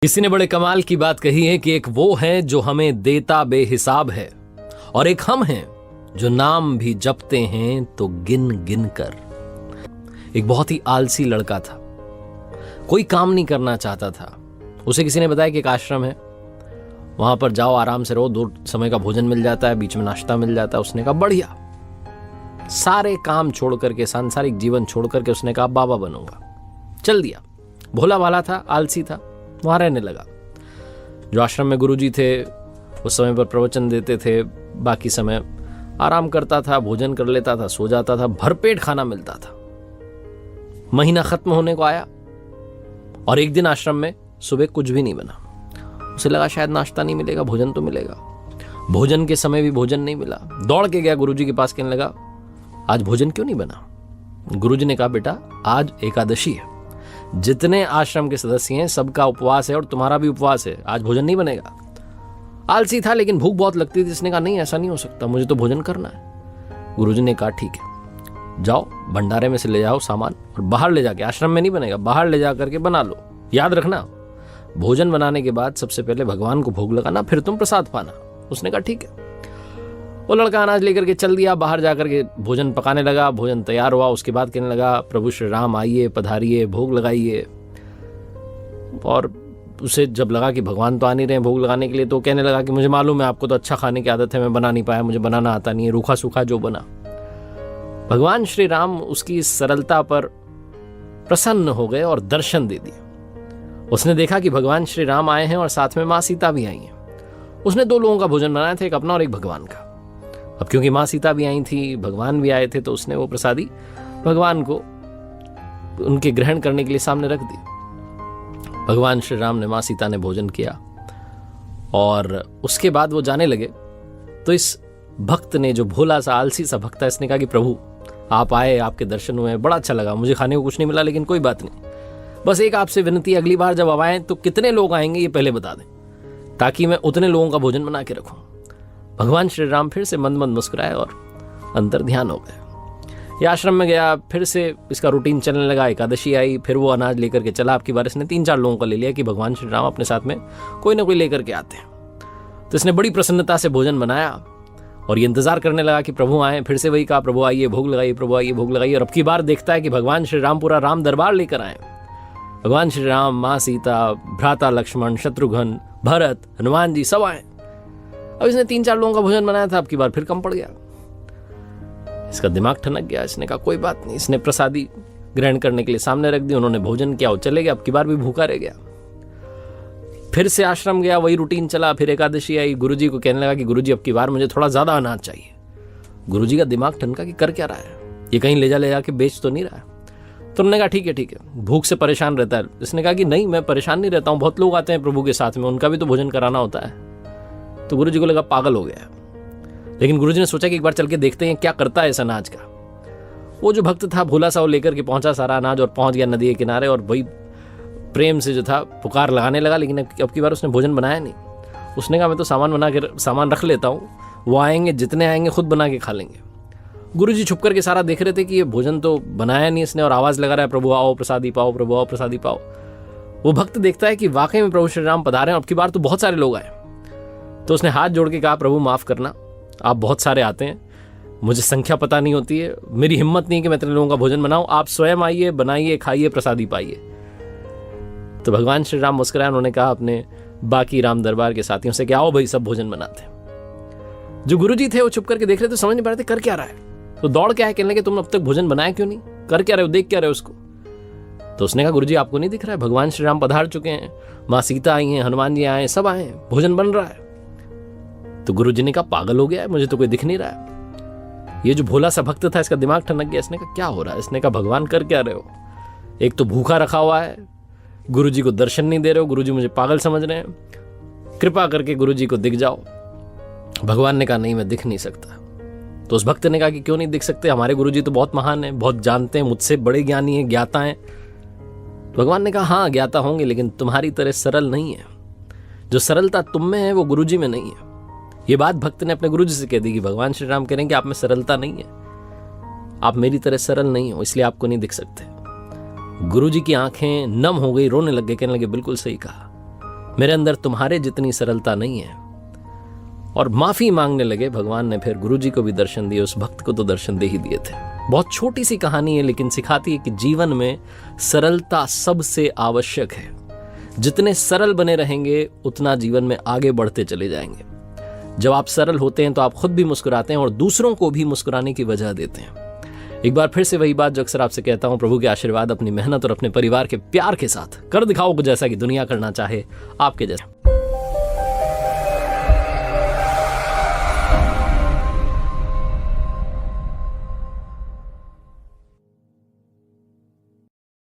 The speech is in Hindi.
किसी ने बड़े कमाल की बात कही है कि एक वो है जो हमें देता बेहिसाब है और एक हम हैं जो नाम भी जपते हैं तो गिन गिन कर। एक बहुत ही आलसी लड़का था, कोई काम नहीं करना चाहता था। उसे किसी ने बताया कि एक आश्रम है, वहां पर जाओ, आराम से रहो, 2 समय का भोजन मिल जाता है, बीच में नाश्ता मिल जाता है। उसने कहा बढ़िया। सारे काम छोड़ करके, सांसारिक जीवन छोड़ करके उसने कहा बाबा बनूंगा। चल दिया। भोला भाला था, आलसी था, वहां रहने लगा। जो आश्रम में गुरुजी थे उस समय पर प्रवचन देते थे, बाकी समय आराम करता था, भोजन कर लेता था, सो जाता था, भरपेट खाना मिलता था। महीना खत्म होने को आया और एक दिन आश्रम में सुबह कुछ भी नहीं बना। उसे लगा शायद नाश्ता नहीं मिलेगा, भोजन तो मिलेगा। भोजन के समय भी भोजन नहीं मिला। दौड़ के गया गुरुजी के पास, कहने लगा आज भोजन क्यों नहीं बना? गुरुजी ने कहा बेटा आज एकादशी है, जितने आश्रम के सदस्य हैं सबका उपवास है और तुम्हारा भी उपवास है, आज भोजन नहीं बनेगा। आलसी था लेकिन भूख बहुत लगती थी। इसने कहा नहीं, ऐसा नहीं हो सकता, मुझे तो भोजन करना है। गुरुजी ने कहा ठीक है, जाओ भंडारे में से ले जाओ सामान और बाहर ले जाके, आश्रम में नहीं बनेगा, बाहर ले जा करके बना लो। याद रखना भोजन बनाने के बाद सबसे पहले भगवान को भोग लगाना, फिर तुम प्रसाद पाना। उसने कहा ठीक है। वो लड़का अनाज लेकर के चल दिया, बाहर जाकर के भोजन पकाने लगा। भोजन तैयार हुआ, उसके बाद कहने लगा प्रभु श्री राम आइए, पधारिए, भोग लगाइए। और उसे जब लगा कि भगवान तो आ नहीं रहे भोग लगाने के लिए, तो कहने लगा कि मुझे मालूम है आपको तो अच्छा खाने की आदत है, मैं बना नहीं पाया, मुझे बनाना आता नहीं है, रूखा सूखा जो बना। भगवान श्री राम उसकी इस सरलता पर प्रसन्न हो गए और दर्शन दे दिए। उसने देखा कि भगवान श्री राम आए हैं और साथ में माँ सीता भी आई हैं। उसने 2 लोगों का भोजन बनाया था, एक अपना और एक भगवान का। अब क्योंकि माँ सीता भी आई थी, भगवान भी आए थे, तो उसने वो प्रसादी भगवान को उनके ग्रहण करने के लिए सामने रख दी। भगवान श्री राम ने, माँ सीता ने भोजन किया और उसके बाद वो जाने लगे। तो इस भक्त ने, जो भोला सा आलसी सा भक्त है, इसने कहा कि प्रभु आप आए, आपके दर्शन हुए, बड़ा अच्छा लगा, मुझे खाने को कुछ नहीं मिला लेकिन कोई बात नहीं, बस एक आपसे विनती, अगली बार जब आप आए तो कितने लोग आएंगे ये पहले बता दें, ताकि मैं उतने लोगों का भोजन बना के रखूं। भगवान श्री राम फिर से मंद मंद मुस्कुराए और अंतर ध्यान हो गए। ये आश्रम में गया, फिर से इसका रूटीन चलने लगा। एकादशी आई, फिर वो अनाज लेकर के चला। आपकी बार इसने 3-4 लोगों को ले लिया कि भगवान श्री राम अपने साथ में कोई ना कोई लेकर के आते हैं। तो इसने बड़ी प्रसन्नता से भोजन बनाया और ये इंतजार करने लगा कि प्रभु आए। फिर से वही कहा प्रभु आइए भोग लगाइए, प्रभु आइए भोग लगाइए। और अब की बार देखता है कि भगवान श्री राम पूरा राम दरबार लेकर आए। भगवान श्री राम, माँ सीता, भ्राता लक्ष्मण, शत्रुघ्न, भरत, हनुमान जी सब आए। अब इसने 3-4 लोगों का भोजन बनाया था, अब की बार फिर कम पड़ गया। इसका दिमाग ठनक गया। इसने कहा कोई बात नहीं। इसने प्रसादी ग्रहण करने के लिए सामने रख दी, उन्होंने भोजन किया और चले गए। अब की बार भी भूखा रह गया। फिर से आश्रम गया, वही रूटीन चला। फिर एकादशी आई, गुरुजी को कहने लगा कि गुरुजी अब की बार मुझे थोड़ा ज्यादा अनाज चाहिए। गुरुजी का दिमाग ठनका कि कर क्या रहा है, ये कहीं ले जा के बेच तो नहीं रहा है। तो उन्होंने कहा ठीक है, भूख से परेशान रहता है। इसने कहा कि नहीं, मैं परेशान नहीं रहता हूँ, बहुत लोग आते हैं प्रभु के साथ में, उनका भी तो भोजन कराना होता है। तो गुरुजी को लगा पागल हो गया। लेकिन गुरुजी ने सोचा कि एक बार चल के देखते हैं क्या करता है इस अनाज का। वो जो भक्त था भोला सा, वो लेकर के पहुंचा सारा अनाज और पहुंच गया नदी के किनारे और वही प्रेम से जो था पुकार लगाने लगा। लेकिन अब की बार उसने भोजन बनाया नहीं। उसने कहा मैं तो सामान रख लेता हूँ, वो आएंगे, जितने आएंगे खुद बना के खा लेंगे। गुरुजी छुप करके सारा देख रहे थे कि ये भोजन तो बनाया नहीं इसने, और आवाज लगा रहा है प्रभु आओ प्रसादी पाओ, प्रभु आओ प्रसादी पाओ। वो भक्त देखता है कि वाकई में प्रभु श्री राम पधारे हैं। अब की बार तो बहुत सारे लोग आए। तो उसने हाथ जोड़ के कहा प्रभु माफ करना, आप बहुत सारे आते हैं, मुझे संख्या पता नहीं होती है, मेरी हिम्मत नहीं कि मैं इतने लोगों का भोजन बनाऊं, आप स्वयं आइए, बनाइए, खाइए, प्रसादी पाइए। तो भगवान श्री राम मुस्कुराए। उन्होंने कहा अपने बाकी राम दरबार के साथियों से कि आओ भाई सब भोजन बनाते हैं। जो गुरुजी थे वो चुप करके देख रहे थे, समझ नहीं पा रहे थे कर क्या रहा है। तो दौड़ के आए, कहने लगे तुम अब तक भोजन बनाया क्यों नहीं, कर क्या रहे हो, देख क्या रहे हो उसको। तो उसने कहा गुरुजी आपको नहीं दिख रहा है, भगवान श्री राम पधार चुके हैं, माँ सीता आई हैं, हनुमान जी आए हैं, सब आए हैं, भोजन बन रहा है। तो गुरुजी ने कहा पागल हो गया है, मुझे तो कोई दिख नहीं रहा है। ये जो भोला सा भक्त था इसका दिमाग ठनक गया। इसने कहा क्या हो रहा है। इसने कहा भगवान कर क्या रहे हो, एक तो भूखा रखा हुआ है, गुरुजी को दर्शन नहीं दे रहे हो, गुरुजी मुझे पागल समझ रहे हैं, कृपा करके गुरुजी को दिख जाओ। भगवान ने कहा नहीं मैं दिख नहीं सकता। तो उस भक्त ने कहा कि क्यों नहीं दिख सकते, हमारे गुरुजी तो बहुत महान है, बहुत जानते हैं, मुझसे बड़े ज्ञानी हैं, ज्ञाता हैं। भगवान ने कहा हाँ ज्ञाता होंगे, लेकिन तुम्हारी तरह सरल नहीं है। जो सरलता तुम में है वो गुरुजी में नहीं है। ये बात भक्त ने अपने गुरुजी से कह दी कि भगवान श्री राम कह रहे हैं कि आप में सरलता नहीं है, आप मेरी तरह सरल नहीं हो, इसलिए आपको नहीं दिख सकते। गुरुजी की आंखें नम हो गई, रोने लग गए, कहने लगे बिल्कुल सही कहा, मेरे अंदर तुम्हारे जितनी सरलता नहीं है। और माफी मांगने लगे। भगवान ने फिर गुरुजी को भी दर्शन दिए, उस भक्त को तो दर्शन दे ही दिए थे। बहुत छोटी सी कहानी है, लेकिन सिखाती है कि जीवन में सरलता सबसे आवश्यक है। जितने सरल बने रहेंगे उतना जीवन में आगे बढ़ते चले जाएंगे। जब आप सरल होते हैं तो आप खुद भी मुस्कुराते हैं और दूसरों को भी मुस्कुराने की वजह देते हैं। एक बार फिर से वही बात जो अक्सर आपसे कहता हूं, प्रभु के आशीर्वाद, अपनी मेहनत और अपने परिवार के प्यार के साथ कर दिखाओ कुछ ऐसा कि दुनिया करना चाहे आपके जैसा।